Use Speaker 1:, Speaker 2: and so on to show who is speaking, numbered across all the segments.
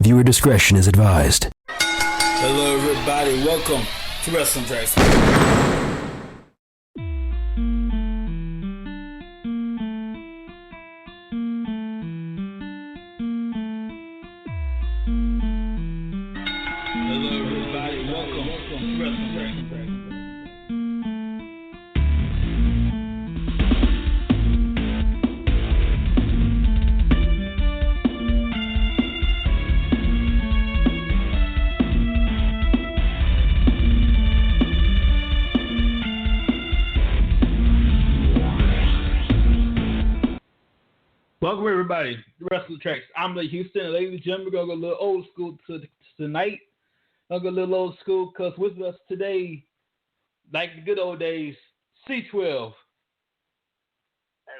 Speaker 1: Viewer discretion is advised.
Speaker 2: Hello, everybody. Welcome to Wrestling Tracks. Hello, everybody. Welcome to Wrestling Tracks. Welcome, everybody, to Wrestling Tracks. I'm Blake Houston, and ladies and gentlemen, we're going to go a little old school tonight. I'll go a little old school because with us today, like the good old days, C12.
Speaker 3: Hey,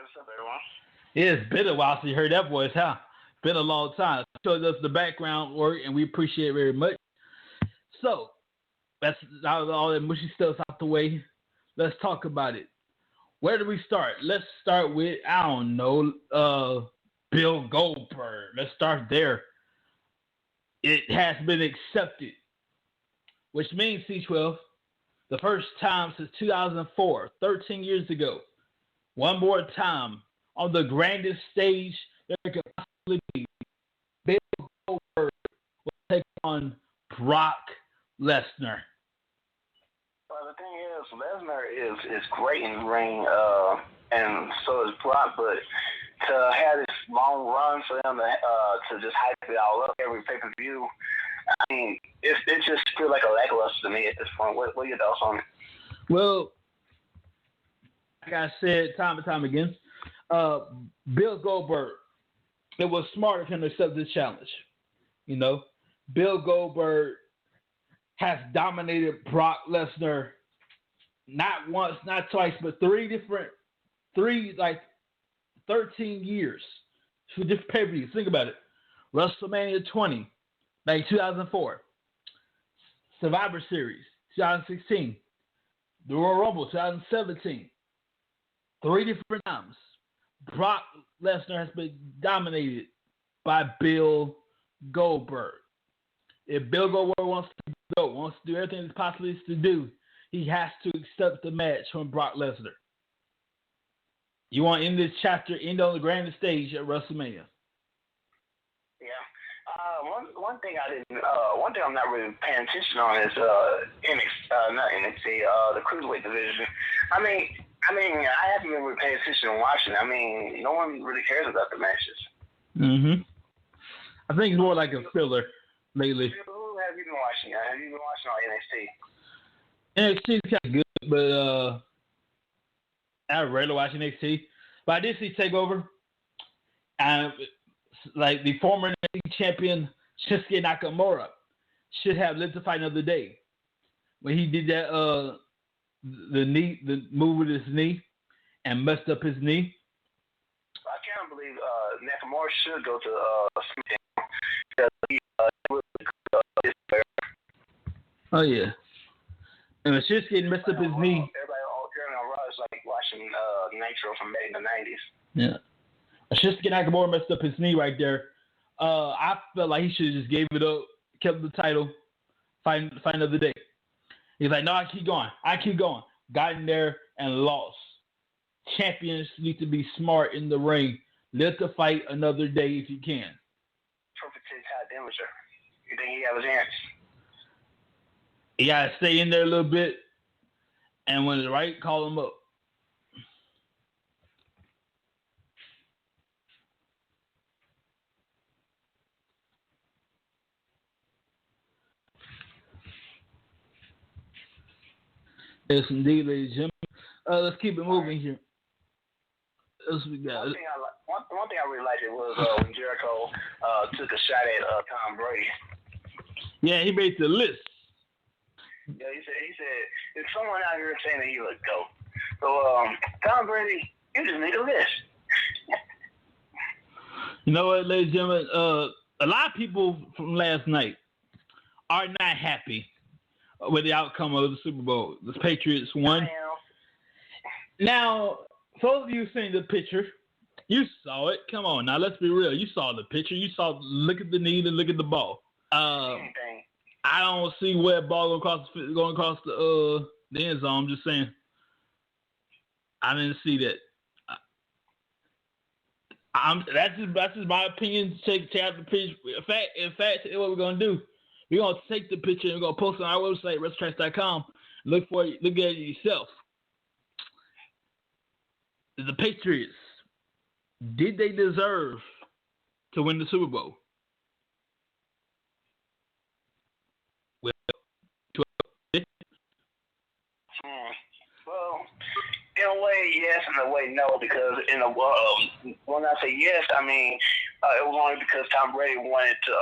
Speaker 3: what's up, everyone?
Speaker 2: Yeah, it's been a while since you heard that voice, huh? Been a long time. Showed us the background work, and we appreciate it very much. So, that's all that mushy stuff's out the way. Let's talk about it. Where do we start? Let's start with, I don't know, Bill Goldberg. Let's start there. It has been accepted, which means, C12, the first time since 2004, 13 years ago, one more time on the grandest stage there could possibly be, Bill Goldberg will take on Brock Lesnar.
Speaker 3: Well, the thing is, Lesnar is great in the ring, and so is Brock, but to have this long run for them to just hype it all up every pay-per-view, I mean, it just feels like a lackluster to me at this point. What are your thoughts on it?
Speaker 2: Well, like I said time and time again, Bill Goldberg, it was smart of him to accept this challenge. You know, Bill Goldberg has dominated Brock Lesnar not once, not twice, but 13 years for different pay-per-views. Think about it. WrestleMania 20, like 2004. Survivor Series, 2016. The Royal Rumble, 2017. 3 different times. Brock Lesnar has been dominated by Bill Goldberg. If Bill Goldberg wants to do everything he's possibly to do, he has to accept the match from Brock Lesnar. You want to end this chapter, end on the grandest stage at WrestleMania.
Speaker 3: Yeah. One thing I'm not really paying attention on is not NXT, the cruiserweight division. I mean, I haven't been really paying attention and watching. I mean, no one really cares about the matches.
Speaker 2: I think it's more like a filler lately.
Speaker 3: Who have you been watching? Have you been watching on NXT?
Speaker 2: NXT is kind of good, but I rarely watch NXT. But I did see TakeOver. And like the former NXT champion Shinsuke Nakamura should have lived to fight another day. When he did that the move with his knee and messed up his knee.
Speaker 3: I can't believe Nakamura should go to SmackDown because he really good player.
Speaker 2: Oh yeah. And when Shinsuke messed up his knee.
Speaker 3: Everybody all hearing on Raw is like watching Nitro from back in the 90s.
Speaker 2: Yeah. Shinsuke Nakamura messed up his knee right there. I felt like he should have just gave it up, kept the title, fight another day. He's like, no, I keep going. Got in there and lost. Champions need to be smart in the ring. Let the fight another day if you can.
Speaker 3: Perfect Ty Dillinger. You think he have a chance?
Speaker 2: You gotta stay in there a little bit, and when it's right, call him up. Yes, indeed, ladies and gentlemen. Let's keep it moving here. Else we got.
Speaker 3: One thing I really liked was when Jericho took a shot at Tom Brady.
Speaker 2: Yeah, he made the list.
Speaker 3: Yeah, he said, there's someone out here saying that he would go. So, Tom Brady, you just need a list.
Speaker 2: You know what, ladies and gentlemen? A lot of people from last night are not happy with the outcome of the Super Bowl. The Patriots won. Now, for those of you seeing the picture, You saw it. Come on, now let's be real. You saw the picture. You saw look at the knee and look at the ball. I don't see where ball going across the end zone. I'm just saying. I didn't see that. That's just my opinion. Take out the picture. In fact, what we're gonna do, we're gonna take the picture and we're gonna post it on our website, WrestleTracks.com. Look at it yourself. The Patriots, did they deserve to win the Super Bowl?
Speaker 3: Well, in a way, yes, in a way, no, because when I say yes, I mean it was only because Tom Brady wanted to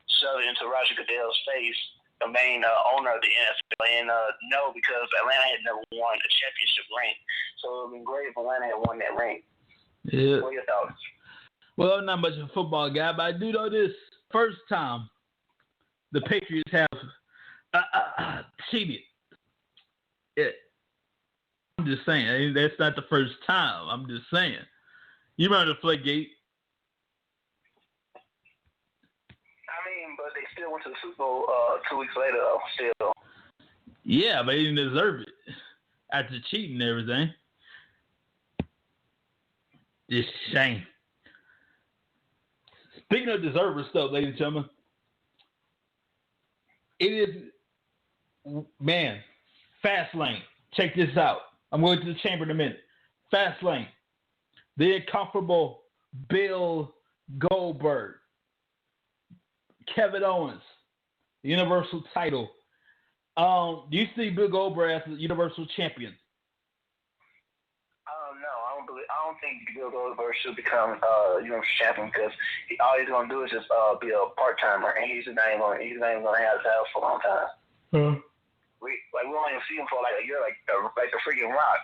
Speaker 3: shove it into Roger Goodell's face, the main owner of the NFL, and no, because Atlanta had never won a championship ring, so it would have been great if Atlanta had won that ring.
Speaker 2: Yeah.
Speaker 3: What are your thoughts?
Speaker 2: Well, I'm not much of a football guy, but I do know this. First time the Patriots have cheated. I'm just saying. That's not the first time. I'm just saying. You remember the Flakegate?
Speaker 3: I mean, but they still went to the Super Bowl 2 weeks later, still.
Speaker 2: Yeah, but they didn't deserve it after cheating and everything. It's a shame. Speaking of deserving stuff, ladies and gentlemen, it is, man, Fastlane. Check this out. I'm going to the chamber in a minute. Fastlane. The incomparable Bill Goldberg. Kevin Owens. The Universal title. Do you see Bill Goldberg as the Universal Champion?
Speaker 3: No, I don't think Bill Goldberg should become Universal Champion because all he's gonna do is just be a part timer, and he's not even gonna have the title for a long time. We won't even see him for like a year, like the freaking Rock.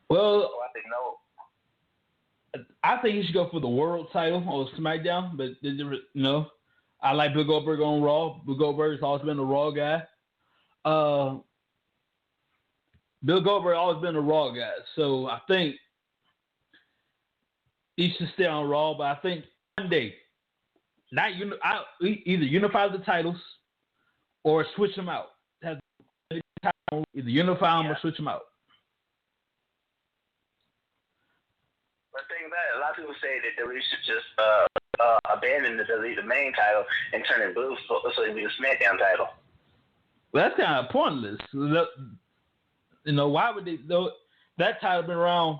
Speaker 2: Well,
Speaker 3: so I think no.
Speaker 2: I think he should go for the world title on SmackDown, but I like Bill Goldberg on Raw. Bill Goldberg's always been a Raw guy. Bill Goldberg always been a Raw guy, so I think he should stay on Raw. But I think one day, either unify the titles or switch them out. Either unify them or switch them out.
Speaker 3: But the thing about it, a lot of people say that we should just abandon the main title and turn it blue so it be the SmackDown title.
Speaker 2: Well, that's kind of pointless. Why would they? That title been around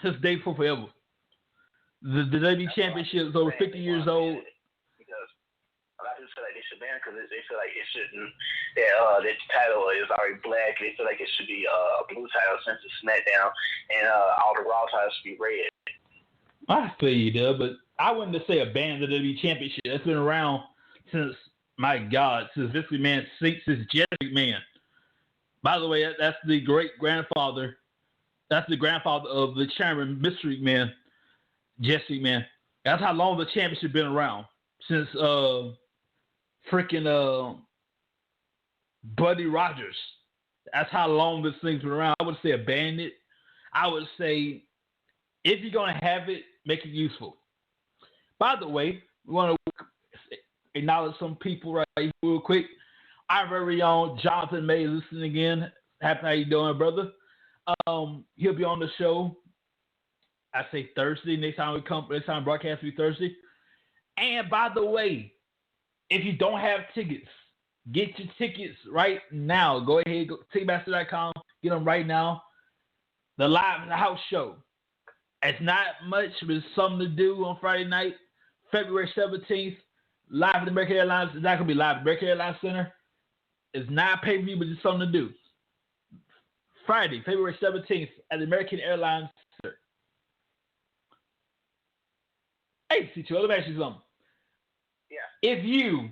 Speaker 2: since day before forever. The WWE Championship is over 50 years old.
Speaker 3: Because a lot of people feel like they should ban it because they feel like it shouldn't. That title is already black. They feel like it should be a blue title since it's SmackDown, and all the Raw titles should be red.
Speaker 2: I feel you there, but I wouldn't just say abandon the WWE Championship. That's been around since, my God, since Vince McMahon, since Jesse McMahon. By the way, that's the great-grandfather. That's the grandfather of the chairman, Mr. McMahon, Jesse McMahon. That's how long the championship been around. Since Buddy Rogers. That's how long this thing's been around. I would say abandon it. I would say if you're going to have it, make it useful. By the way, we want to acknowledge some people right here real quick. Our very own Jonathan May listening again. Happy, how you doing, brother? He'll be on the show. I say Thursday. Next time broadcast will be Thursday. And by the way, if you don't have tickets, get your tickets right now. Go ahead, go Ticketmaster.com. Get them right now. The house show. It's not much, but it's something to do on Friday night, February 17th. Live at the American Airlines. It's not going to be live at the American Airlines Center. It's not pay-per-view, but it's something to do. Friday, February 17th at the American Airlines Center. Hey, C2, let me ask you something.
Speaker 3: Yeah.
Speaker 2: If you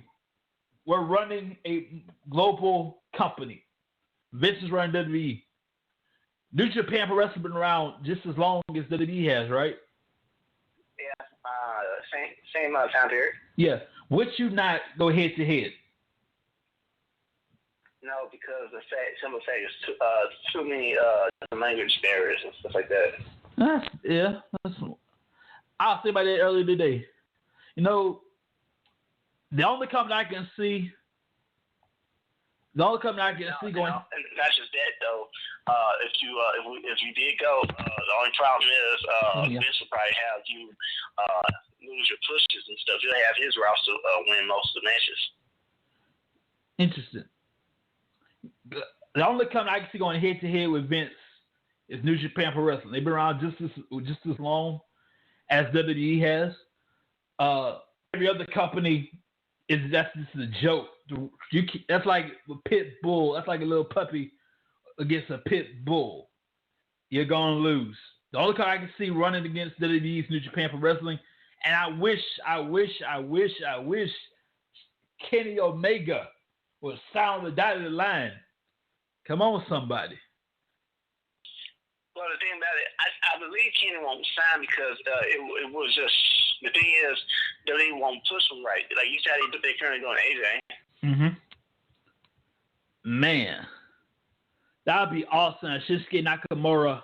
Speaker 2: were running a global company, Vince is running WWE, New Japan Pro Wrestling been around just as long as WWE has, right?
Speaker 3: Yeah, same amount of time period.
Speaker 2: Yeah. Would you not go head to head?
Speaker 3: No, because the simple fact is too many language barriers and stuff like that.
Speaker 2: Yeah, I was thinking about that earlier today. You know, the only company I can see going.
Speaker 3: And not just that though. If you did go, the only problem is Vince will probably have you lose your pushes and stuff. He'll have his routes to win most of the matches.
Speaker 2: Interesting. The only company I can see going head to head with Vince is New Japan Pro Wrestling. They've been around just as long as WWE has. Every other company that's just a joke. That's like a pit bull. That's like a little puppy against a pit bull. You're gonna lose. The only company I can see running against WWE is New Japan Pro Wrestling, and I wish Kenny Omega would sound the dotted line. Come on, somebody.
Speaker 3: Well, the thing about it, I believe Kenny won't sign because it was just, the thing is, they won't push him right. Like you said, they're currently going to AJ.
Speaker 2: Mm-hmm. Man, that would be awesome. Shinsuke Nakamura.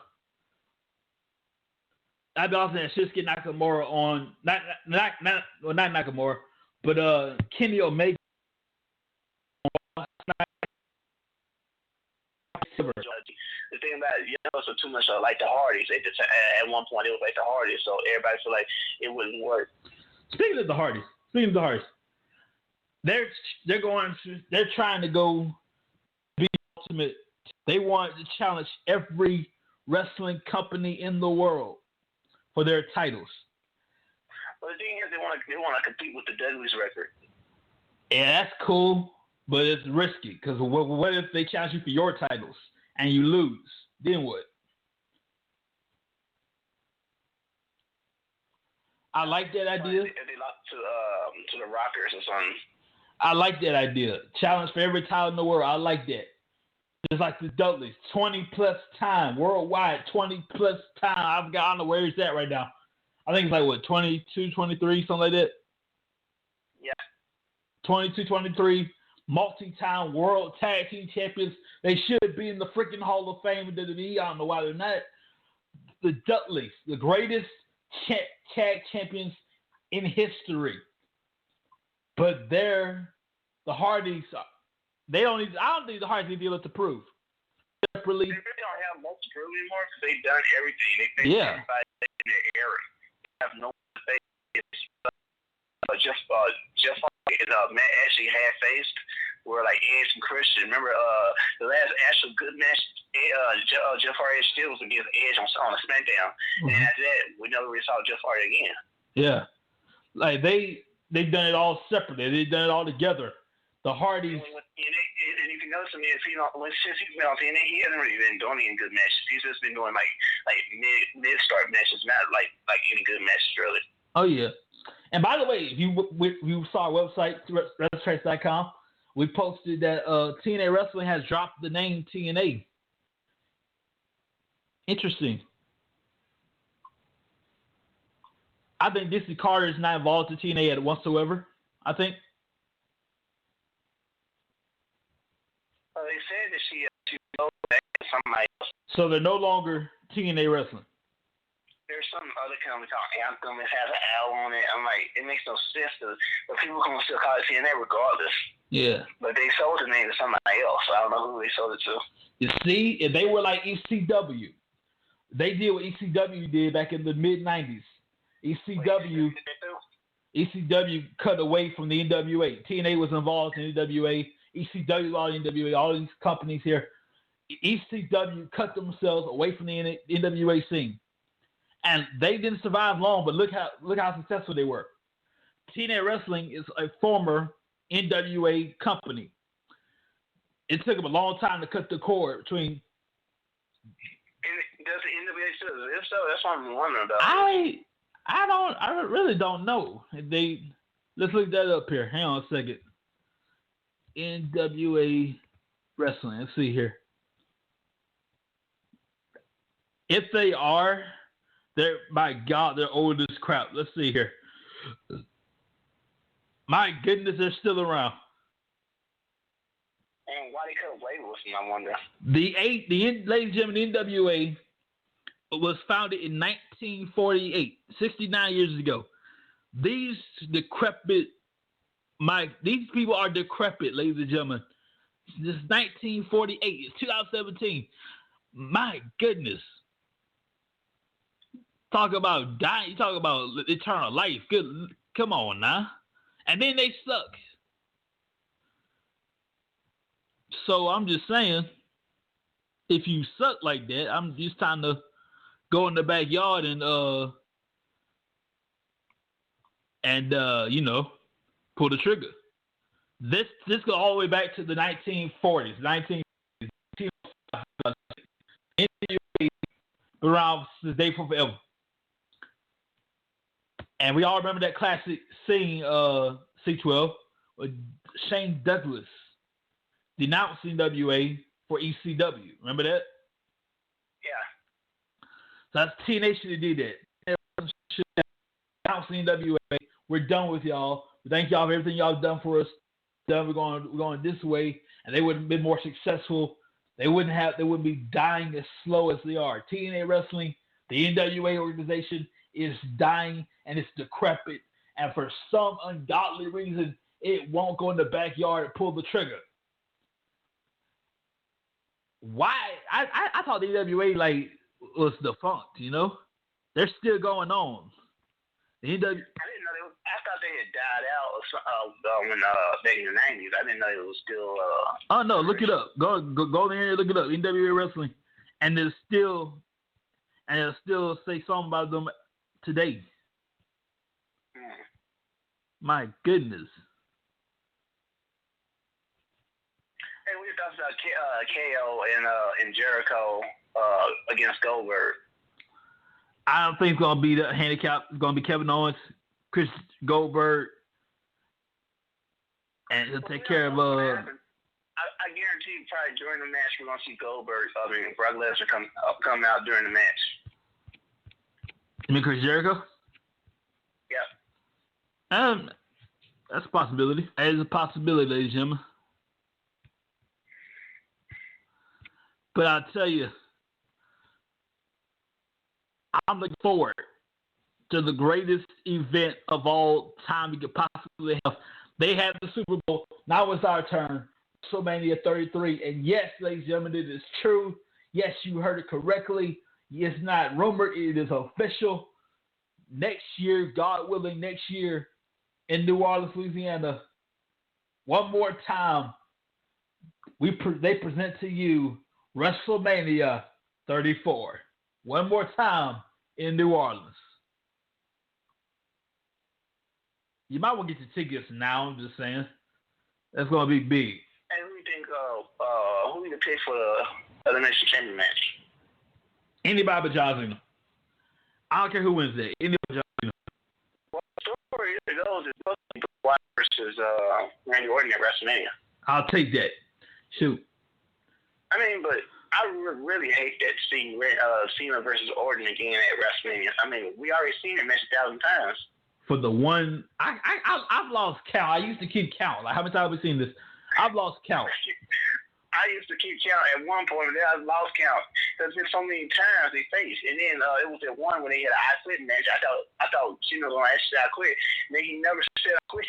Speaker 2: That'd be awesome. Shinsuke Nakamura on not Nakamura, but Kenny Omega.
Speaker 3: The thing about it, so too much like the Hardys. At one point, it was like the Hardys, so everybody feel like it wouldn't work.
Speaker 2: Speaking of the Hardys, they're trying to go be ultimate. They want to challenge every wrestling company in the world for their titles.
Speaker 3: Well, the thing is, they want to compete with the Dudley's record.
Speaker 2: Yeah, that's cool, but it's risky because what if they challenge you for your titles and you lose? Then what? I like that idea.
Speaker 3: If they lost to the Rockers or something.
Speaker 2: I like that idea. Challenge for every title in the world. I like that. Just like the Dudleys, 20 plus time worldwide, 20 plus time. I don't know where it's at right now. I think it's like what, 22, 23, something like that.
Speaker 3: Yeah.
Speaker 2: 22, 23, multi-time world tag team champions. They should be in the freaking Hall of Fame with WWE. I don't know why they're not. The Dudleys, the greatest tag champions in history. But the Hardys. I don't think the Hardys need to be able to prove. Separately.
Speaker 3: They really don't have much to prove anymore because they've done everything. They've everybody in their era. They have no face. Jeff Hardy and Matt actually had faced were like Edge and Christian. Remember the last actual good match Jeff Hardy still was against Edge on a SmackDown. Mm-hmm. And after that, we never really saw Jeff Hardy again. Yeah. Like
Speaker 2: they've done it all separately. They've done it all together. The Hardys.
Speaker 3: And you can notice him since he's been on TNA, he hasn't really been doing any good matches. He's just been doing like mid-start matches, not like any good matches really.
Speaker 2: Oh yeah. And by the way, if you saw our website, WrestleTrace.com, we posted that TNA Wrestling has dropped the name TNA. Interesting. I think Dixie Carter is not involved in TNA whatsoever. I think.
Speaker 3: They said that she goes back to somebody else.
Speaker 2: So they're no longer TNA Wrestling.
Speaker 3: There's some other company called Anthem. It has an L on it. I'm like, it makes no sense but people can still call it TNA regardless. Yeah. But they sold the name to somebody else. So I don't know who they sold it to.
Speaker 2: You see, if they were like ECW, they did what ECW did back in the mid-90s. ECW cut away from the NWA. TNA was involved in NWA. ECW, all these companies here. ECW cut themselves away from the NWA scene. And they didn't survive long, but look how successful they were. TNA Wrestling is a former NWA company. It took them a long time to cut the cord between.
Speaker 3: Does the NWA still exist? So that's what I'm wondering about.
Speaker 2: I really don't know. Let's look that up here. Hang on a second. NWA Wrestling. Let's see here. If they are, my God, they're old as crap. Let's see here. My goodness, they're still around.
Speaker 3: And why they cut away with them, I wonder.
Speaker 2: Ladies and gentlemen, the NWA was founded in 1948, 69 years ago. These people are decrepit, ladies and gentlemen. This is 1948. It's 2017. My goodness. Talk about dying. You talk about eternal life. Good. Come on now. And then they suck. So I'm just saying, if you suck like that, I'm just trying to go in the backyard and pull the trigger. This goes all the way back to the 1940s, around since Day for Forever. And we all remember that classic scene, C12, with Shane Douglas denouncing WA for ECW. Remember that?
Speaker 3: Yeah.
Speaker 2: So that's T-Nation that did that. Denouncing WA. We're done with y'all. Thank y'all for everything y'all done for us. We're going this way, and they would have been more successful. They wouldn't be dying as slow as they are. TNA Wrestling, the NWA organization, is dying and it's decrepit. And for some ungodly reason, it won't go in the backyard and pull the trigger. Why? I thought the NWA was defunct. They're still going on. The NWA.
Speaker 3: I thought they had died out when back in the 90s. I didn't know it was still.
Speaker 2: Oh no! Look it up. Go in here and look it up. NWA Wrestling, and they'll still say something about them today. My goodness.
Speaker 3: Hey, we were talking about KO and Jericho against Goldberg.
Speaker 2: I don't think it's gonna be the handicap. It's gonna be Kevin Owens, Chris Goldberg, and he'll take care of.
Speaker 3: I guarantee you, probably during the match, we're gonna see Brock Lesnar come out during the match.
Speaker 2: You mean Chris Jericho?
Speaker 3: Yeah.
Speaker 2: That's a possibility. That is a possibility, ladies and gentlemen. But I'll tell you, I'm looking forward to the greatest event of all time we could possibly have. They have the Super Bowl. Now it's our turn. WrestleMania 33. And yes, ladies and gentlemen, it is true. Yes, you heard it correctly. It's not rumored. It is official. Next year, God willing, in New Orleans, Louisiana, one more time, they present to you WrestleMania 34. One more time in New Orleans. You might want to get your tickets now. I'm just saying. That's going to be big.
Speaker 3: And who do you think, who do you pick for the Elimination Chamber match?
Speaker 2: Anybody but John Cena. I don't care who wins that. Anybody but John Cena.
Speaker 3: Well, the story goes is supposed to be Wyatt versus Randy Orton at WrestleMania.
Speaker 2: I'll take that. Shoot.
Speaker 3: I mean, but I really hate that seeing Cena versus Orton again at WrestleMania. I mean, we already seen it match 1,000 times.
Speaker 2: For the one, I've lost count. I used to keep count. Like, how many times have we seen this? I've lost count.
Speaker 3: I used to keep count at one point, but then I lost count. There's been so many times they faced, and then it was at one when they had an I Quit match. I thought Cena was gonna actually I quit. And then he never said I quit.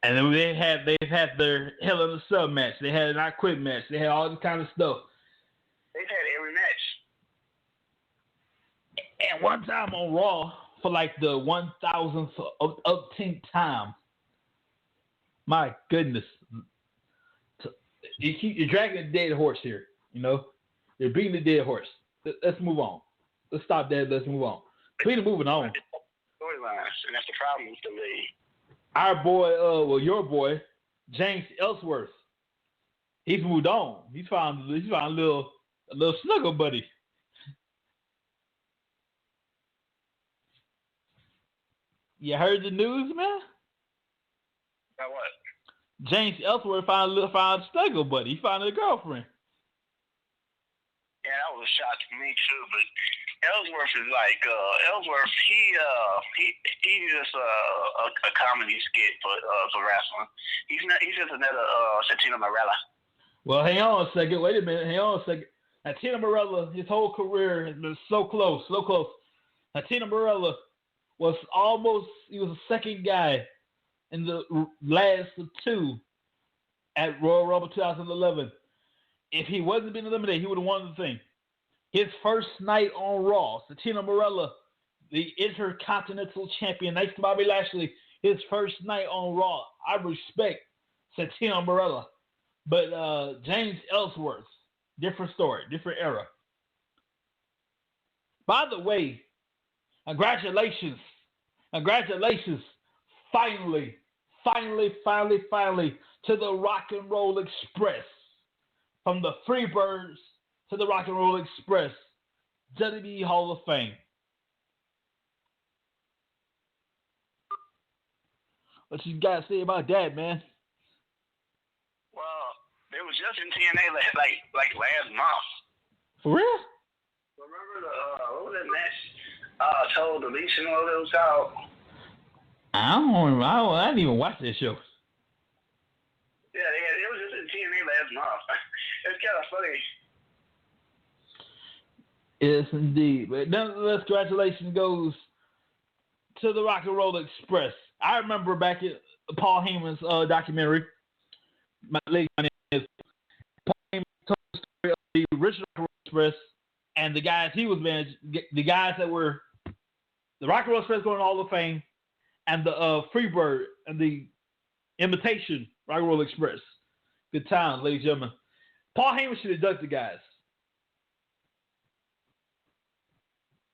Speaker 2: And then they've had their Hell in a Cell match. They had an I Quit match. They had all this kind of stuff.
Speaker 3: They've had every match.
Speaker 2: And one time on Raw, for like the 1,000th upteenth time. My goodness. You're dragging a dead horse here, You're beating the dead horse. Let's move on. Let's stop that. Let's move on. Speaking of moving on.
Speaker 3: Storylines, and that's the problem with the league.
Speaker 2: Our boy, your boy, James Ellsworth. He's moved on. He's found a little snuggle buddy. You heard the news, man?
Speaker 3: About what?
Speaker 2: James Ellsworth found a snuggle buddy. He found a girlfriend.
Speaker 3: Yeah, that was a shock to me too. But Ellsworth is like Ellsworth. He's just a comedy skit for wrestling. He's just another Santino Marella.
Speaker 2: Well, hang on a second. Wait a minute. Hang on a second. Tina Morella, his whole career has been so close, so close. Tina Morella was he was the second guy in the last two at Royal Rumble 2011. If he wasn't being eliminated, he would have won the thing. His first night on Raw, Tina Morella, the Intercontinental Champion, next to Bobby Lashley, his first night on Raw. I respect Tina Morella. But James Ellsworth, different story, different era. By the way, congratulations, finally, to the Rock and Roll Express. From the Freebirds to the Rock and Roll Express, WWE Hall of Fame. What you got to say about that, man?
Speaker 3: Well, it was just in TNA like last month.
Speaker 2: For real?
Speaker 3: Remember what was that match? Total Deletion, what it was called?
Speaker 2: I didn't even watch that show.
Speaker 3: Yeah, it was just in TNA last month. It's kind of funny.
Speaker 2: Yes, indeed. But nonetheless, congratulations goes to the Rock and Roll Express. I remember back at Paul Heyman's documentary. My name is Paul Heyman told the story of the original Rock and Roll Express and the guys he was managing, the guys that were the Rock and Roll Express going to Hall of Fame and the Freebird and the imitation Rock and Roll Express. Good times, ladies and gentlemen. Paul Heyman should have ducked the guys.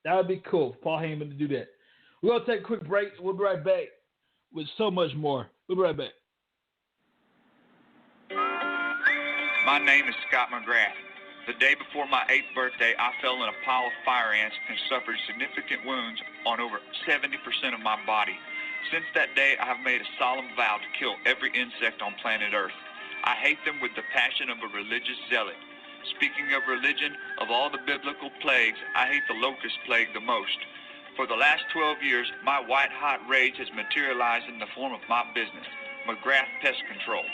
Speaker 2: That would be cool for Paul Heyman to do that. We're going to take a quick break. We'll be right back with so much more. We'll be right back.
Speaker 4: My name is Scott McGrath. The day before my 8th birthday, I fell in a pile of fire ants and suffered significant wounds on over 70% of my body. Since that day, I have made a solemn vow to kill every insect on planet Earth. I hate them with the passion of a religious zealot. Speaking of religion, of all the biblical plagues, I hate the locust plague the most. For the last 12 years, my white-hot rage has materialized in the form of my business, McGrath Pest Control.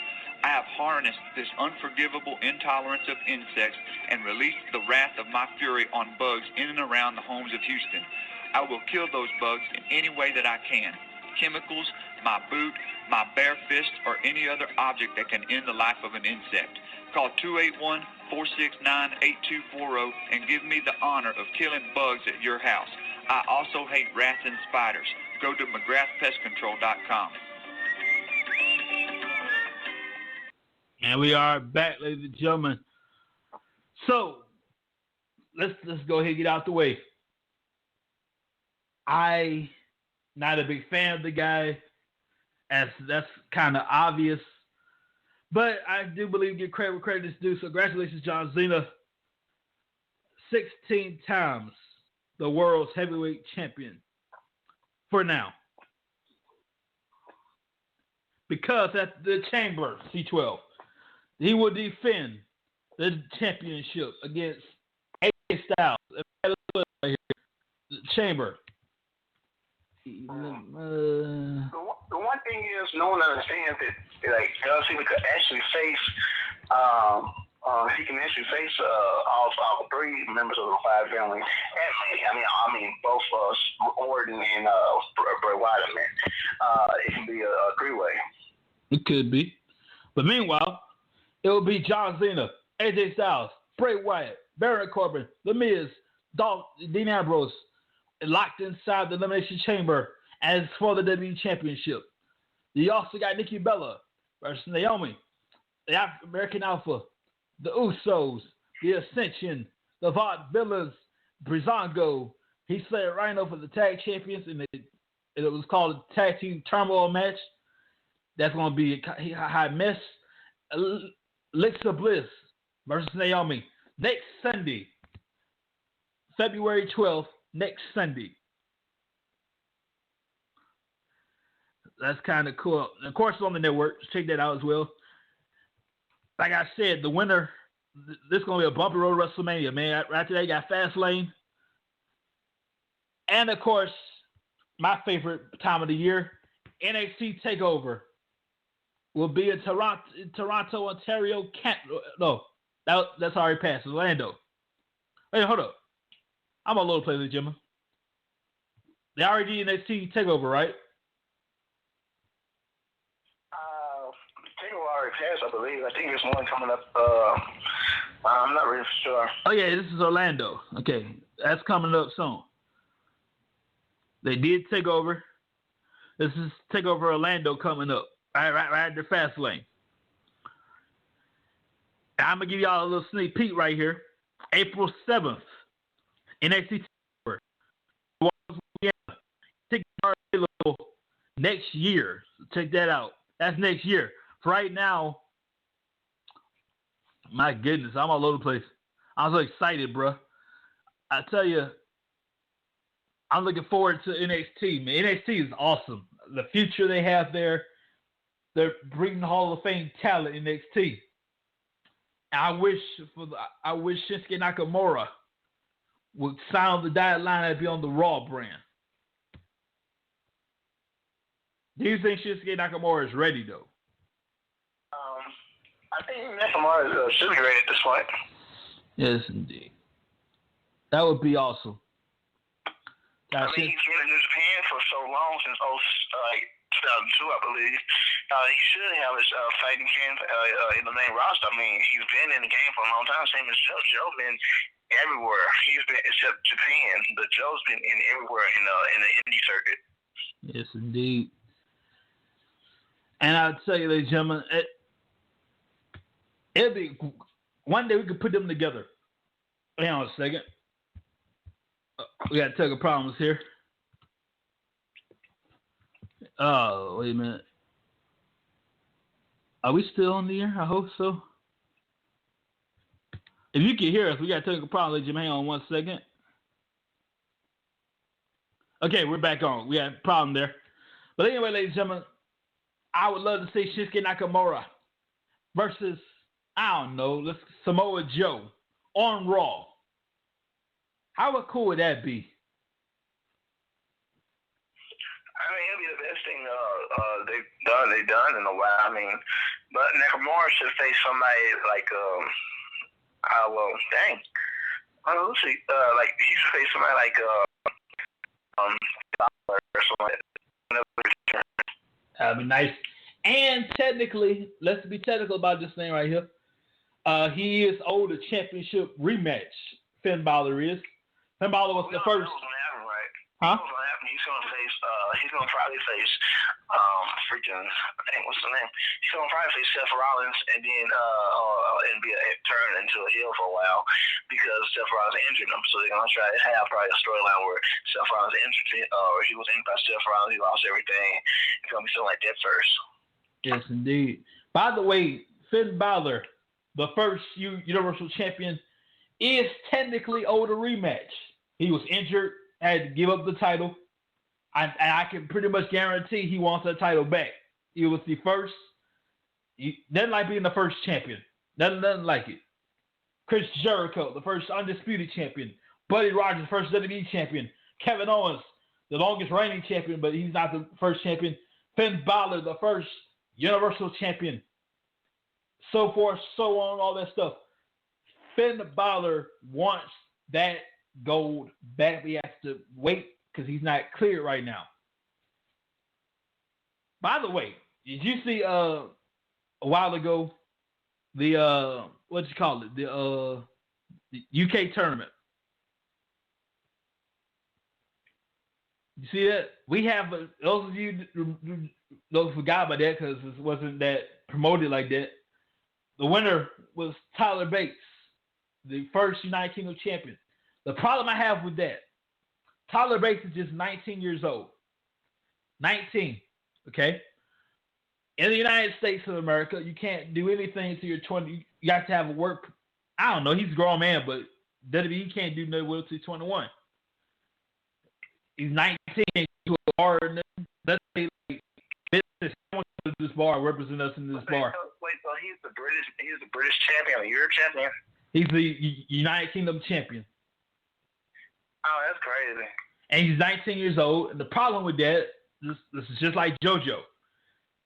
Speaker 4: I have harnessed this unforgivable intolerance of insects and released the wrath of my fury on bugs in and around the homes of Houston. I will kill those bugs in any way that I can. Chemicals, my boot, my bare fist, or any other object that can end the life of an insect. Call 281-469-8240 and give me the honor of killing bugs at your house. I also hate rats and spiders. Go to McGrathPestControl.com.
Speaker 2: And we are back, ladies and gentlemen. So let's go ahead and get out the way. I not a big fan of the guy, as that's kind of obvious. But I do believe give credit where credit is due. So congratulations, John Cena. 16 times the world's heavyweight champion for now. Because at the Chamber, C12, he will defend the championship against AJ Styles. Right here. The Chamber.
Speaker 3: The one thing is, no one understands that like John Cena could actually face he can actually face all three members of the Five family. And I mean both Orton and Bray Wyatt. It can be a three-way.
Speaker 2: It could be, but meanwhile, it will be John Cena, AJ Styles, Bray Wyatt, Baron Corbin, The Miz, Dean Ambrose, locked inside the Elimination Chamber as for the WWE Championship. You also got Nikki Bella versus Naomi, the American Alpha, the Usos, the Ascension, the Vaudevillas, Breezango. He slayed Rhino for the tag champions, and it was called a tag team turmoil match. That's going to be a high mess. Alexa Bliss versus Naomi next Sunday, February 12th, next Sunday. That's kind of cool. And of course, it's on the network. Check that out as well. Like I said, the winner, this is going to be a bumpy road to WrestleMania, man. Right today, got Fastlane. And, of course, my favorite time of the year, NXT TakeOver, will be in Toronto, Ontario. That's already passed. Orlando. Hey, hold up. I'm all over the place, ladies and gentlemen. The RED NXT takeover, right?
Speaker 3: Takeover already passed, I believe. I think there's one coming up. I'm not really sure.
Speaker 2: Oh yeah, this is Orlando. Okay, that's coming up soon. They did take over. This is Takeover Orlando coming up. Right at the fast lane. I'm gonna give y'all a little sneak peek right here. April 7th, NXT Takeover. Tickets are available next year. So check that out. That's next year. For right now, my goodness, I'm all over the place. I'm so excited, bro. I tell you, I'm looking forward to NXT, man. NXT is awesome. The future they have there, they're bringing Hall of Fame talent in NXT. I wish Shinsuke Nakamura would sign on the dotted line and be on the Raw brand. Do you think Shinsuke Nakamura is ready, though?
Speaker 3: I think Nakamura should be ready at this point.
Speaker 2: Yes, indeed. That would be awesome.
Speaker 3: I mean, he's been in New Japan for so long, since 2002, I believe. He should have his fighting chance in the main roster. I mean, he's been in the game for a long time, same as Joe. Joe's been everywhere. He's been, except Japan, but Joe's been in everywhere in the indie circuit.
Speaker 2: Yes, indeed. And I'll tell you, ladies and gentlemen, it'll be one day we could put them together. Hang on a second. We got technical problems here. Oh, wait a minute. Are we still on the air? I hope so. If you can hear us, we got technical problems. Ladies and gentlemen, hang on 1 second. Okay, we're back on. We had a problem there. But anyway, ladies and gentlemen, I would love to see Shinsuke Nakamura versus, I don't know, Samoa Joe on Raw. How cool would that be?
Speaker 3: I mean, it'll be the best thing they've done in a while. I mean, but Nakamura should face somebody like let's see, like he should face somebody like or something.
Speaker 2: That'd be nice. And technically, let's be technical about this thing right here. He is owed a championship rematch. Finn Balor is. Finn Balor was the first. Huh?
Speaker 3: He's gonna probably face what's the name? He's gonna probably face Seth Rollins and then be turned into a heel for a while because Seth Rollins injured him. So they're gonna try to have probably a storyline where Seth Rollins injured or he was injured by Seth Rollins, he lost everything. It's gonna be something like that first.
Speaker 2: Yes, indeed. By the way, Finn Balor, the first Universal Champion, is technically owed a rematch. He was injured, had to give up the title. I can pretty much guarantee he wants that title back. He was the first. Nothing like being the first champion. Nothing like it. Chris Jericho, the first undisputed champion. Buddy Rogers, first WWE champion. Kevin Owens, the longest reigning champion, but he's not the first champion. Finn Balor, the first Universal champion. So forth, so on, all that stuff. Finn Balor wants that gold back. He has to wait because he's not cleared right now. By the way, did you see a while ago the what you call it, the UK tournament? You see that? We have those of you those forgot about that because it wasn't that promoted like that. The winner was Tyler Bates, the first United Kingdom champion. The problem I have with that, Tyler Bates is just 19 years old. 19, okay? In the United States of America, you can't do anything until you're 20. You got to have a work. I don't know. He's a grown man, but WWE can't do nothing with him until 21. He's 19 to a bar. Let's say this bar represent us in this bar.
Speaker 3: Wait, so he's the British champion, you're a champion.
Speaker 2: He's the United Kingdom champion.
Speaker 3: Oh, that's crazy.
Speaker 2: And he's 19 years old. And the problem with that, this is just like JoJo.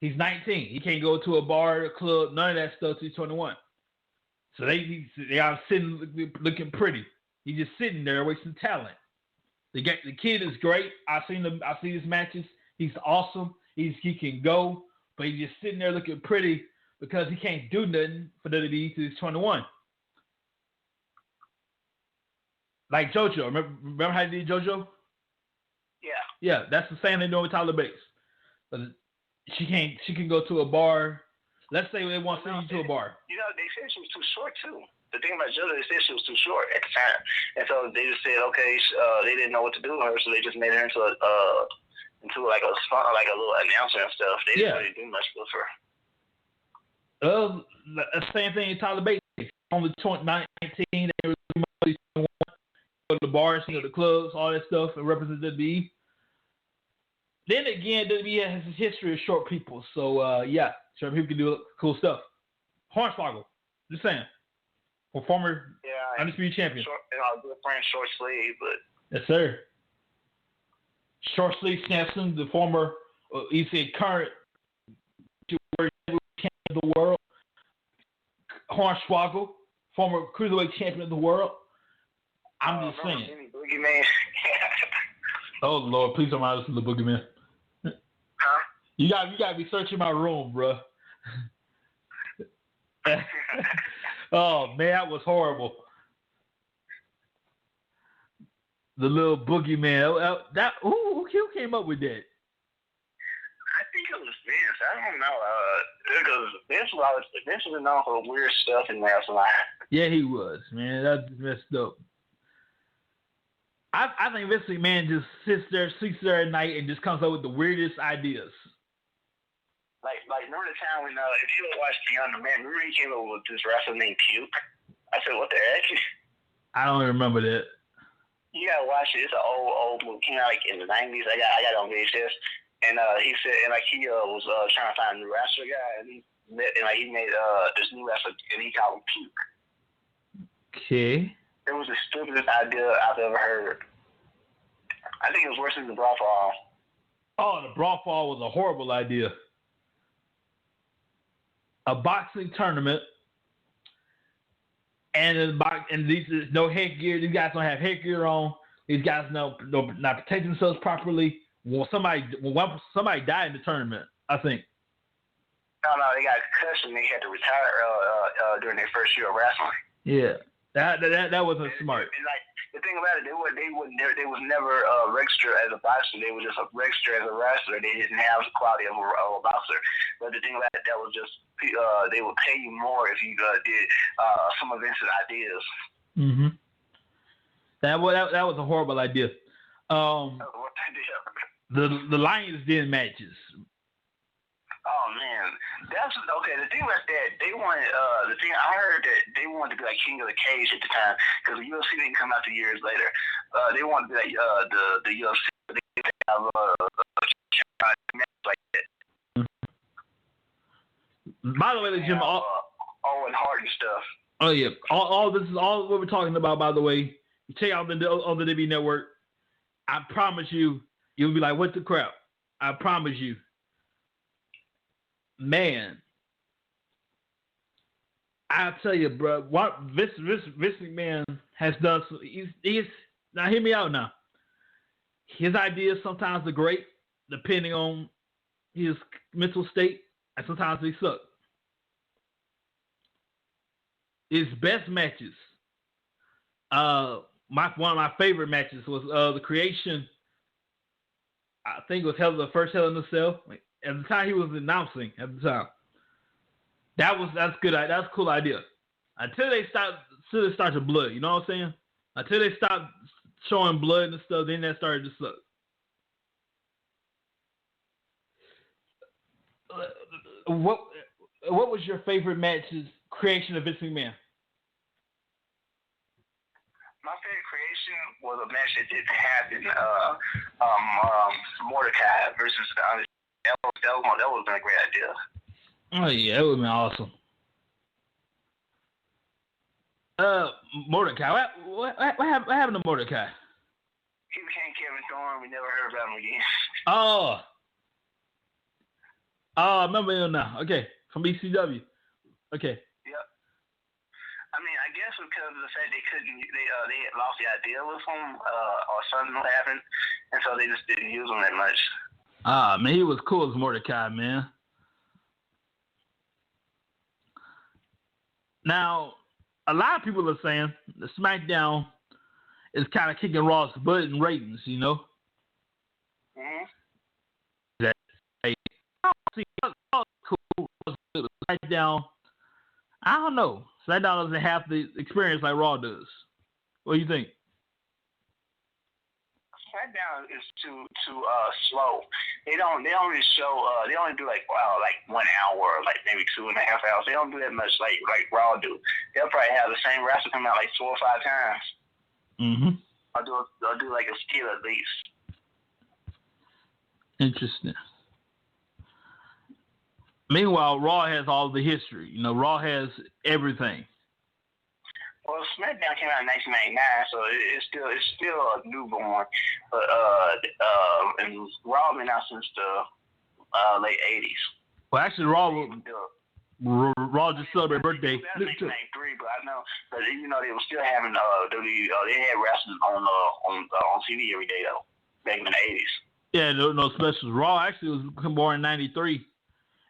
Speaker 2: He's 19. He can't go to a bar, a club, none of that stuff till he's 21. So they are sitting looking pretty. He's just sitting there wasting talent. The kid is great. I've seen his matches. He's awesome. He can go, but he's just sitting there looking pretty because he can't do nothing for WWE till he's 21. Like JoJo. Remember how he did JoJo?
Speaker 3: Yeah.
Speaker 2: Yeah, that's the same thing doing with Tyler Bates. But she can go to a bar. Let's say they want to send you to a bar.
Speaker 3: You know, they said she was too short too. The thing about JoJo, they said she was too short at the time, and so they just said, okay, they didn't know what to do with her, so they just made her into like a little announcer and stuff. They didn't really do much with her.
Speaker 2: The same thing in Tyler Bates. Only 19, they were 21. Go to the bars, the clubs, all that stuff, and represent WWE. Then again, WWE has a history of short people, so short people can do cool stuff. Hornswoggle, just saying, former undisputed champion.
Speaker 3: Our good friend Short Sleeve, but
Speaker 2: yes, sir. Short Sleeve Sampson, the former, he's a current champion of the world. Hornswoggle, former cruiserweight champion of the world. I'm just saying.
Speaker 3: Boogeyman.
Speaker 2: Oh Lord, please don't mind us, the Boogeyman.
Speaker 3: Huh?
Speaker 2: You gotta be searching my room, bro. Oh man, that was horrible. The little Boogeyman. Who came up with that?
Speaker 3: I think it was Vince. I don't know. Because Vince was known for weird stuff in wrestling.
Speaker 2: Yeah, he was, man. That's messed up. I think Vince McMahon just sits there at night and just comes up with the weirdest ideas.
Speaker 3: Like remember the time when if you watched The Underman, remember he came up with this wrestler named Puke? I said, what the heck?
Speaker 2: I don't remember that.
Speaker 3: You gotta watch it. It's an old movie. Came out like in the 90s. I got it on VHS. And he said, and like he was trying to find a new wrestler guy, and he made this new wrestler, and he called him Puke.
Speaker 2: Okay.
Speaker 3: It was the stupidest idea I've ever heard. I think it was worse than the Brawl Fall.
Speaker 2: Oh, the Brawl Fall was a horrible idea. A boxing tournament, and these no headgear. These guys don't have headgear on. These guys not protecting themselves properly. Somebody died in the tournament, I think.
Speaker 3: No, they got a concussion. They had to retire during their first year of wrestling.
Speaker 2: Yeah. That wasn't smart.
Speaker 3: And like the thing about it, they was never registered as a boxer. They were just registered as a wrestler. They didn't have the quality of a boxer. But the thing about it, that was just they would pay you more if you did some of Vince's ideas. Mm-hmm.
Speaker 2: That was a horrible idea. The Lions Den matches.
Speaker 3: Oh man, that's okay. The thing about that, they wanted. The thing I heard that they wanted to be like King of the Cage at the time because the UFC didn't come out 2 years later. They wanted to be like the UFC. They have like that.
Speaker 2: By the way, Jim,
Speaker 3: Owen Hart and stuff.
Speaker 2: Oh yeah, all this is all what we're talking about. By the way, you check out on the WWE Network. I promise you'll be like, what the crap? I promise you. Man, I'll tell you, bro. What Vince McMahon has done. He's now. Hear me out now. His ideas sometimes are great, depending on his mental state, and sometimes they suck. His best matches. One of my favorite matches was the Creation. I think it was the first Hell in a Cell. At the time he was announcing, at the time, that's good. That's a cool idea. Until they start to blood, you know what I'm saying? Until they stop showing blood and stuff, then that started to suck. What was your favorite match's creation of Vince McMahon?
Speaker 3: My favorite creation was a match that didn't happen. Mordecai versus the Undertaker. That would have been a great idea.
Speaker 2: Oh yeah, it would have been awesome. Mordecai. What happened to Mordecai?
Speaker 3: He became Kevin Thorne. We never heard about him again.
Speaker 2: Oh, I remember him now. Okay, from ECW. Okay.
Speaker 3: Yep. I mean, I guess guess because of the fact they had lost the idea with him, or something happened, and so they just didn't use him that much.
Speaker 2: Man, he was cool as Mordecai, man. Now, a lot of people are saying the SmackDown is kind of kicking Raw's butt in ratings, you know?
Speaker 3: Mm-hmm.
Speaker 2: That, hey, I don't see Raw cool. SmackDown, I don't know. SmackDown doesn't have the experience like Raw does. What do you think?
Speaker 3: SmackDown is too slow. They don't really show. They only do like 1 hour, like maybe 2.5 hours. They don't do that much like Raw do. They'll probably have the same wrestler come out like 4 or 5 times.
Speaker 2: Mm-hmm.
Speaker 3: They'll do like a skill at least.
Speaker 2: Interesting. Meanwhile, Raw has all the history. You know, Raw has everything.
Speaker 3: Well, SmackDown came out in 1999, so it's still a newborn. But and Raw been out since the late 80s.
Speaker 2: Well, actually, Raw just celebrated birthday.
Speaker 3: 1993, but I know, but even though they were still having they had wrestling on TV every day though, back in the 80s.
Speaker 2: Yeah, no specials. Raw actually was born in '93,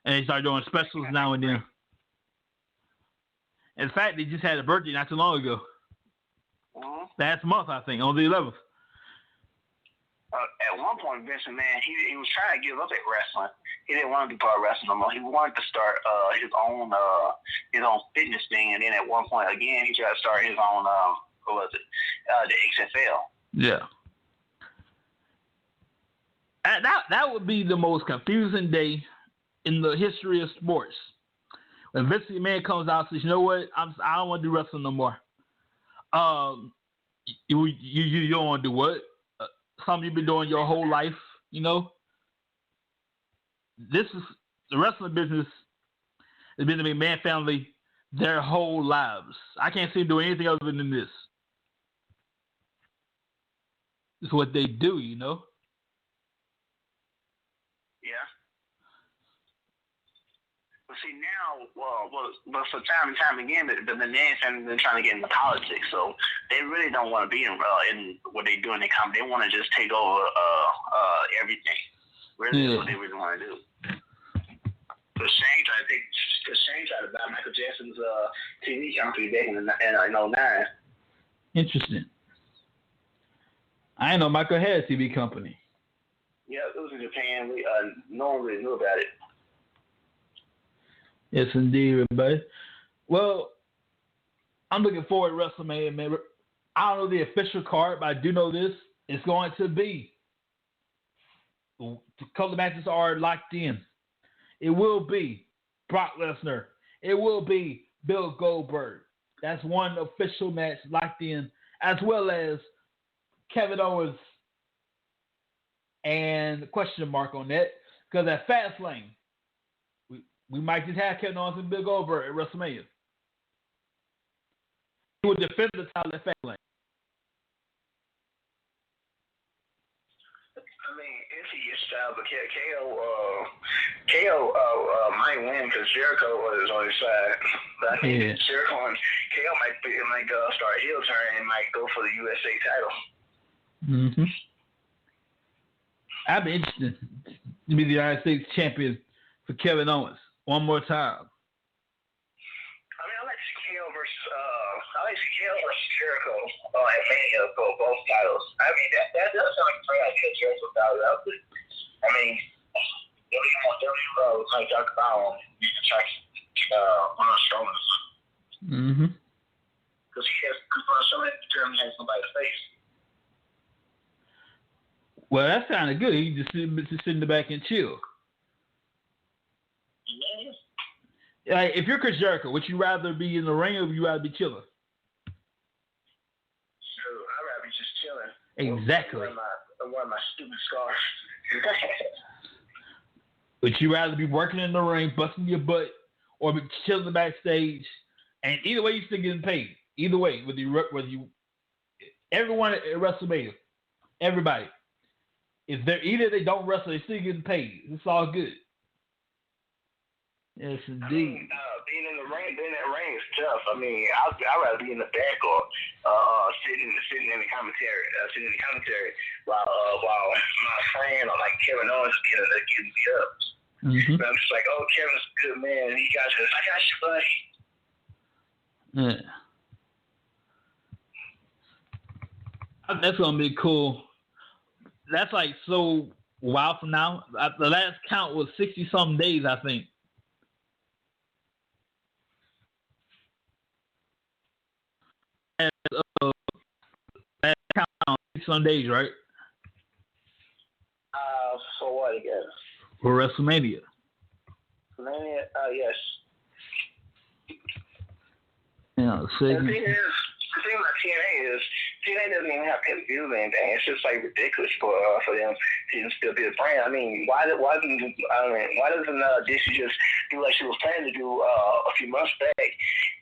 Speaker 2: and they started doing specials now and then. In fact, they just had a birthday not too long ago.
Speaker 3: Mm-hmm.
Speaker 2: Last month, I think, on the 11th.
Speaker 3: At one point, Vince McMahon, he was trying to give up at wrestling. He didn't want to be part of wrestling no more. He wanted to start his own fitness thing, and then at one point again, he tried to start his own the XFL.
Speaker 2: Yeah. And that would be the most confusing day in the history of sports. When Vince McMahon comes out and says, you know what, I don't want to do wrestling no more. You don't want to do what? Something you've been doing your whole life, you know? This is the wrestling business has been the McMahon family their whole lives. I can't see them doing anything other than this. It's what they do, you know?
Speaker 3: Yeah. But see now, but for time and time again, the McMahon family been trying to get into politics, so they really don't want to be in what they do in the company. They want to just take over everything. Really, that's what they really want to do. Because Shane tried to buy Michael Jackson's TV company back in 2009.
Speaker 2: Interesting. I didn't know Michael had a TV company.
Speaker 3: Yeah, it was in Japan. No one really knew about it.
Speaker 2: Yes, indeed, everybody. Well, I'm looking forward to WrestleMania, man. I don't know the official card, but I do know this. It's going to be. The color matches are locked in. It will be Brock Lesnar. It will be Bill Goldberg. That's one official match locked in, as well as Kevin Owens and the question mark on that, because at Fastlane, we might just have Kevin Owens and Bill Goldberg at WrestleMania. He would defend the title at Fastlane.
Speaker 3: But KO might win because Jericho was on his side. But I think Jericho and KO might start a heel turn and might go for the USA title.
Speaker 2: Mm-hmm. I'd be interested to be the United States champion for Kevin Owens one more time.
Speaker 3: I mean, I like to see KO versus Jericho at Mania for both titles. I mean, that does sound like a great idea. Jericho title. I mean, like talk about you can check Braun Strowman.
Speaker 2: Mm-hmm.
Speaker 3: Because Braun Strowman determined has somebody to face.
Speaker 2: Well, that's kind of good. He just sit in the back and chill.
Speaker 3: Yeah.
Speaker 2: Like, if you're Chris Jericho, would you rather be in the ring or would you rather be chilling?
Speaker 3: Sure, I'd rather be just chilling.
Speaker 2: Exactly.
Speaker 3: Wear my stupid scarf.
Speaker 2: Would you rather be working in the ring, busting your butt, or be chilling backstage? And either way, you're still getting paid. Either way, whether you everyone at WrestleMania, everybody, if they're either they don't wrestle, they're still getting paid. It's all good. Yes, indeed.
Speaker 3: I mean, being in the being that ring is tough. I mean, I'd rather be in the back or sitting in the commentary, while my friend or like Kevin Owens is getting beat up. Mm-hmm. And I'm just like, oh, Kevin's a good man. He got you. I got you, buddy.
Speaker 2: Yeah. That's gonna be cool. That's like so a while from now. The last count was 60-some days, I think. And last count 60-some days, right?
Speaker 3: For what again?
Speaker 2: For WrestleMania.
Speaker 3: Yes.
Speaker 2: Yeah,
Speaker 3: the thing about TNA is TNA doesn't even have pay-per-views or anything. It's just like ridiculous for them to still be a brand. I mean, why doesn't Disney just do like she was planning to do a few months back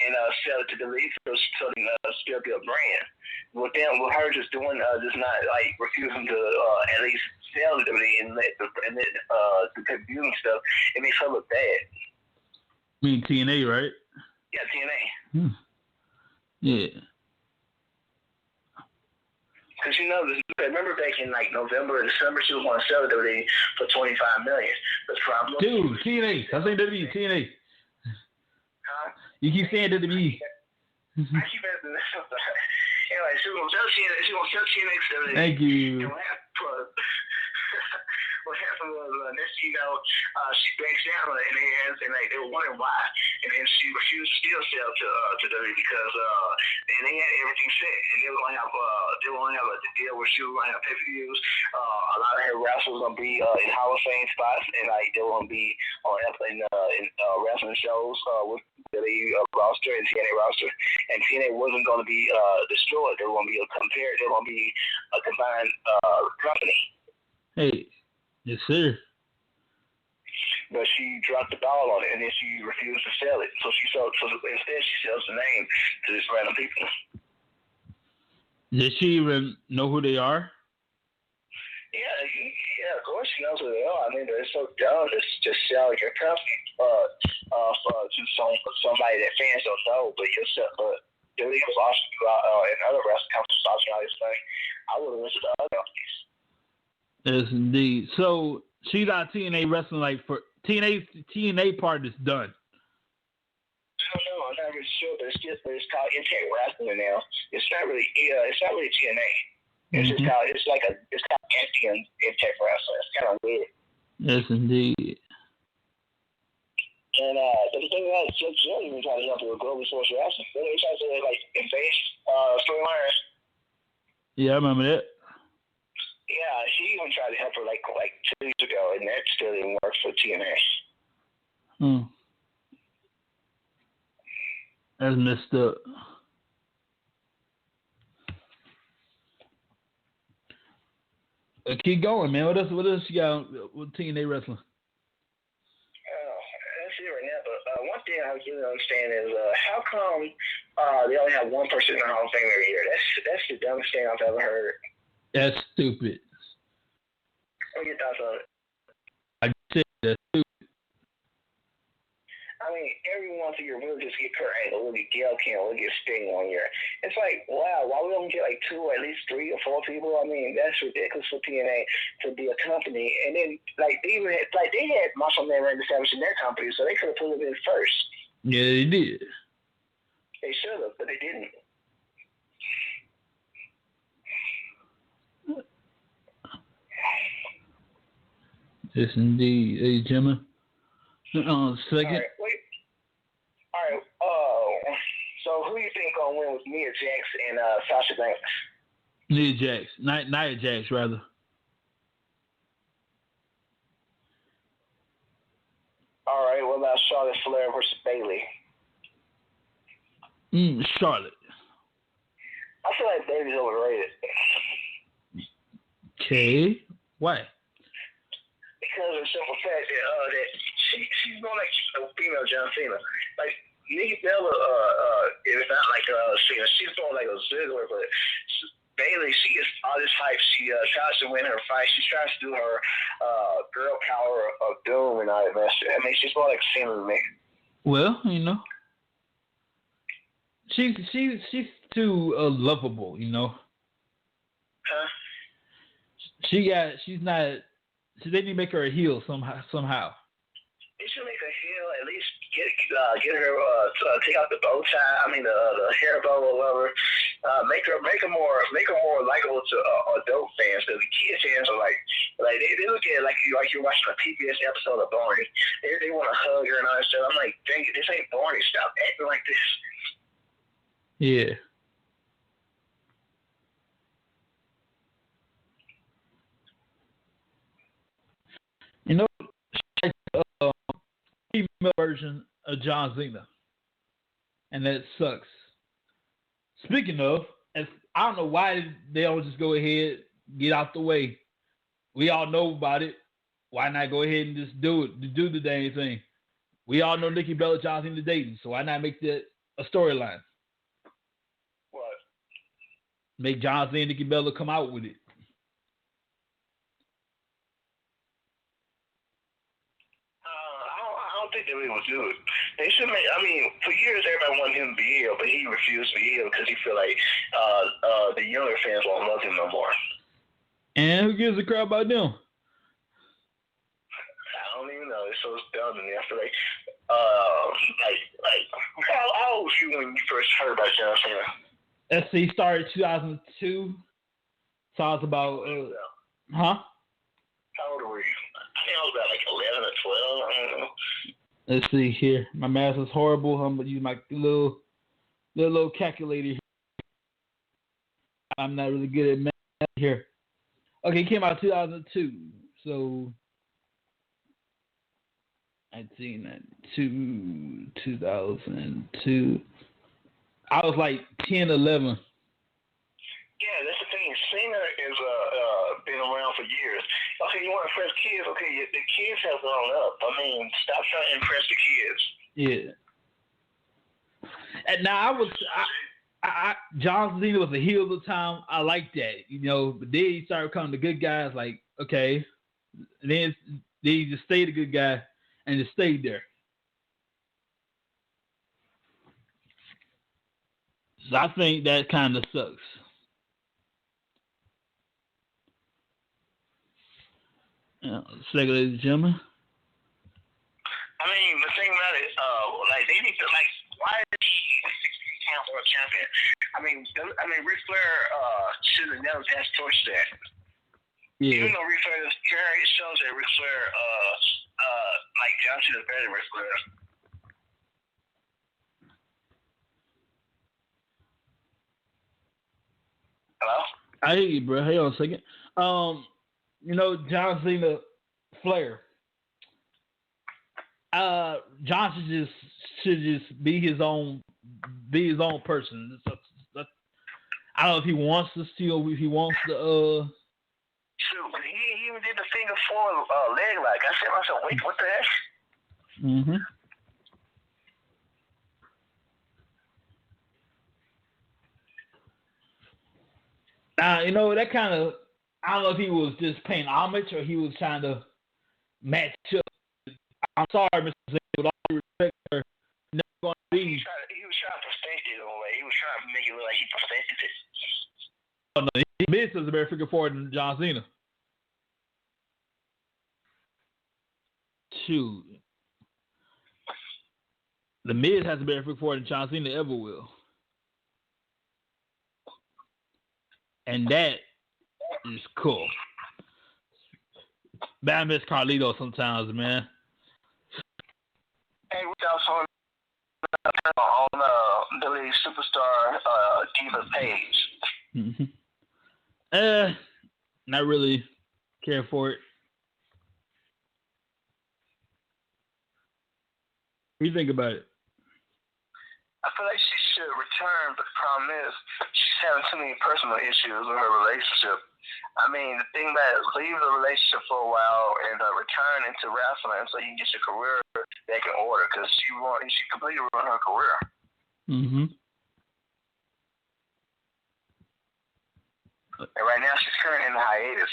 Speaker 3: and sell it to the league so they can still be a brand? With her just doing just not like refusing to at least sell it and let the pay-per-view and stuff, it makes her look bad.
Speaker 2: I mean TNA, right?
Speaker 3: Yeah, TNA.
Speaker 2: Yeah.
Speaker 3: Because remember back in like November or December, she was going to sell WWE for $25 million. The problem,
Speaker 2: dude, TNA. I think WWE, TNA.
Speaker 3: Huh?
Speaker 2: You keep saying WWE.
Speaker 3: I keep asking this. Anyway, she was going to sell TNA to WWE.
Speaker 2: Thank you.
Speaker 3: What happened was next thing you know, she backs down and they were wondering why, and then she refused to still sell to WWE because they had everything set, and they were going to have a deal where she was going to have pay-per-views. A lot of her wrestlers were going to be in Hall of Fame spots, and like they were going to be on in wrestling shows with the roster and TNA roster, and TNA wasn't going to be destroyed. They were going to be They were going to be a combined company.
Speaker 2: Hey. Yes, sir.
Speaker 3: But she dropped the ball on it, and then she refused to sell it. So instead, she sells the name to these random people.
Speaker 2: Does she even know who they are?
Speaker 3: Yeah, of course she knows who they are. I mean, they're so dumb to just sell your company to somebody that fans don't know. But WWE was also and other wrestling companies also all this thing. I would have went to the other companies.
Speaker 2: Yes, indeed. So she's out TNA wrestling like for TNA part is done.
Speaker 3: I don't know. I'm not really sure, but it's called Impact Wrestling now. It's not really TNA. It's just called it's called Impact Wrestling. It's kind of weird.
Speaker 2: Yes, indeed.
Speaker 3: And the thing is, Jeff Jarrett even tried to help her with Global Source Wrestling. They tried to invade storylines.
Speaker 2: Yeah, I remember that.
Speaker 3: Yeah, she even tried to help her like 2 weeks ago, and that still didn't work for TNA.
Speaker 2: That's messed up. Keep going, man. What else you got with TNA wrestling?
Speaker 3: That's it right now. But one thing I really understand is how come they only have one person in the Hall of Fame every year? That's the dumbest thing I've ever heard.
Speaker 2: That's stupid.
Speaker 3: What are your thoughts on it?
Speaker 2: I said that's stupid.
Speaker 3: I mean, every once a year we'll just get Kurt Angle, we'll get Gail Kim, we'll get Sting 1 year. It's like, wow, why we don't get like 2 or at least 3 or 4 people? I mean, that's ridiculous for TNA to be a company. And then they had Macho Man Randy Savage in their company, so they could have put him in first.
Speaker 2: Yeah, they did.
Speaker 3: They should have, but they didn't.
Speaker 2: Yes, indeed. Hey, Jimmy. Second.
Speaker 3: All right. So who do you think gonna win with Nia Jax and Sasha Banks?
Speaker 2: Nia Jax. Nia Jax, rather.
Speaker 3: All right. What about Charlotte Flair versus Bayley?
Speaker 2: Charlotte.
Speaker 3: I feel like Bayley's overrated.
Speaker 2: Okay. Why?
Speaker 3: Because of the simple fact that she's more like a female John Cena. Like Nikki Bella is not like Cena. She's more like a Ziggler, but Bayley, she gets all this hype. She tries to win her fight. She tries to do her girl power of doom and all that mess. I mean, she's more like Cena to me.
Speaker 2: Well, you know. She's too lovable, you know.
Speaker 3: Huh?
Speaker 2: She's not. They need to make her a heel somehow.
Speaker 3: They should make her heel, at least get her take out the bow tie. I mean the hair bow or whatever. Make her more likable to adult fans, because the kid fans are like they look at it like you're watching a PBS episode of Barney. They want to hug her and all that stuff. I'm like, dang it, this ain't Barney. Stop acting like this.
Speaker 2: Yeah. You know, female version of John Cena, and that sucks. Speaking of, I don't know why they don't just go ahead, get out the way. We all know about it. Why not go ahead and just do it, do the dang thing? We all know Nikki Bella, John Cena dating, so why not make that a storyline?
Speaker 3: What?
Speaker 2: Make John Cena and Nikki Bella come out with it.
Speaker 3: I don't think they will do it. They should make. I mean, for years everybody wanted him to be heel, but he refused to be heel because he feel like the younger fans won't love him no more.
Speaker 2: And who gives a crap about them?
Speaker 3: I don't even know. It's so dumb to me. I feel like how old was you when you first heard about John Cena?
Speaker 2: SC started 2002, so I was about huh?
Speaker 3: How old were you? I think I was about like 11 or 12. I don't know.
Speaker 2: Let's see here. My math is horrible. I'm gonna use my little calculator here. I'm not really good at math here. Okay, it came out 2002. So 1992, 2002. I was like 10, 11.
Speaker 3: Yeah, that's the thing. Cena is been around for years. Okay, you want to impress kids? Okay, the kids have grown up. I mean, stop trying to impress the kids.
Speaker 2: Yeah. And now John Cena was a heel at the time. I like that, you know. But then he started becoming the good guys. Like, okay, and then he just stayed a good guy and just stayed there. So I think that kind of sucks. Ladies and gentlemen.
Speaker 3: I mean, the thing about it, like they need to why is he a 16-time world champion? I mean, Ric Flair should have never passed torch that.
Speaker 2: Yeah.
Speaker 3: Even though Ric Flair is it shows that Ric Flair like John Cena is better than Ric Flair. Hello?
Speaker 2: I hear you, bro. Hang on a second. You know, John Cena, Flair. John should just be his own person. I don't know if he wants to steal. If he wants to.
Speaker 3: Shoot, he even did the finger four leg lock. I said to myself, wait, what the heck?
Speaker 2: Mm-hmm. You know, that kind of, I don't know if he was just paying homage or he was trying to match up. I'm sorry, Mr. Zane, with all due respect, sir, never going to be.
Speaker 3: He was trying to perfect it in a way. He was trying to make it look like he perfected it.
Speaker 2: Oh, no, Miz is a better figure forward than John Cena. Shoot. The Miz has a better figure forward than John Cena ever will. And that is cool. But I miss Carlito sometimes, man.
Speaker 3: Hey, we got on the league superstar Diva page.
Speaker 2: Mm-hmm. Not really care for it. What do you think about it?
Speaker 3: I feel like she should return, but the problem is she's having too many personal issues with her relationship. I mean, the thing about it, leave the relationship for a while and return into wrestling so you can get your career back in order, because she completely ruined her career.
Speaker 2: Mm-hmm.
Speaker 3: And right now she's currently in the hiatus.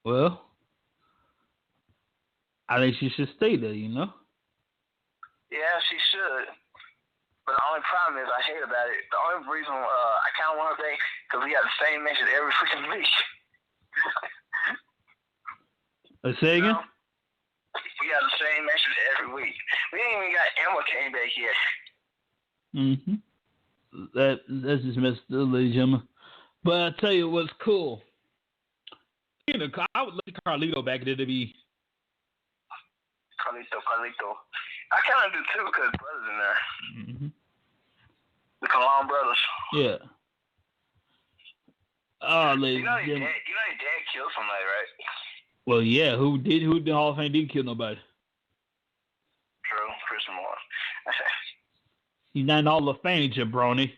Speaker 2: Well, I think she should stay there, you know?
Speaker 3: Yeah, she should. But the only problem is I hate about it. The only reason I kind of want to say because we got the same message every freaking week.
Speaker 2: Let's say again.
Speaker 3: We got the same message every week. We ain't even got Emma came back yet.
Speaker 2: That's just messed up, ladies and gentlemen. But I tell you what's cool. You know, I would look at Carlito back in the WWE.
Speaker 3: Carlito. I kind of do too because brothers in there. The Colon brothers.
Speaker 2: Yeah. Oh, ladies
Speaker 3: you know
Speaker 2: and
Speaker 3: your
Speaker 2: gentlemen.
Speaker 3: dad killed somebody, right?
Speaker 2: Well, yeah. Who in the Hall of Fame didn't kill nobody?
Speaker 3: True. Christian Moore.
Speaker 2: He's not in the Hall of Fame, jabroni.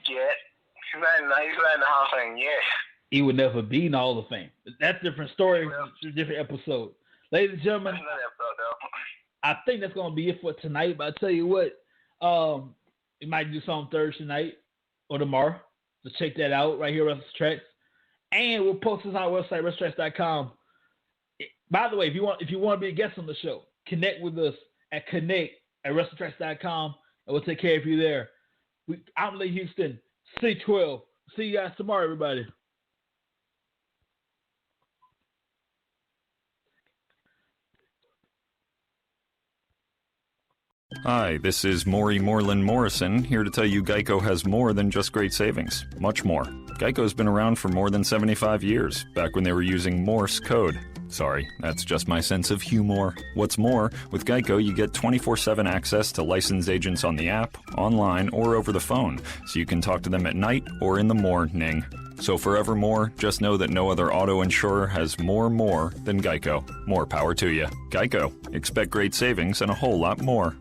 Speaker 3: Yet. He's not in the Hall of Fame yet.
Speaker 2: He would never be in the Hall of Fame. That's a different story. It's a different episode. Ladies and gentlemen, I think that's going to be it for tonight. But I tell you what, we might do something Thursday night or tomorrow. So check that out right here, Restless Tracks. And we'll post this on our website, restlesstracks.com. By the way, if you want to be a guest on the show, connect with us at connect@restlesstracks.com, and we'll take care of you there. I'm Lee Houston, C12. See you guys tomorrow, everybody.
Speaker 5: Hi, this is Maury Moreland Morrison, here to tell you Geico has more than just great savings. Much more. Geico's been around for more than 75 years, back when they were using Morse code. Sorry, that's just my sense of humor. What's more, with Geico you get 24/7 access to licensed agents on the app, online, or over the phone, so you can talk to them at night or in the morning. So forevermore, just know that no other auto insurer has more than Geico. More power to you. Geico. Expect great savings and a whole lot more.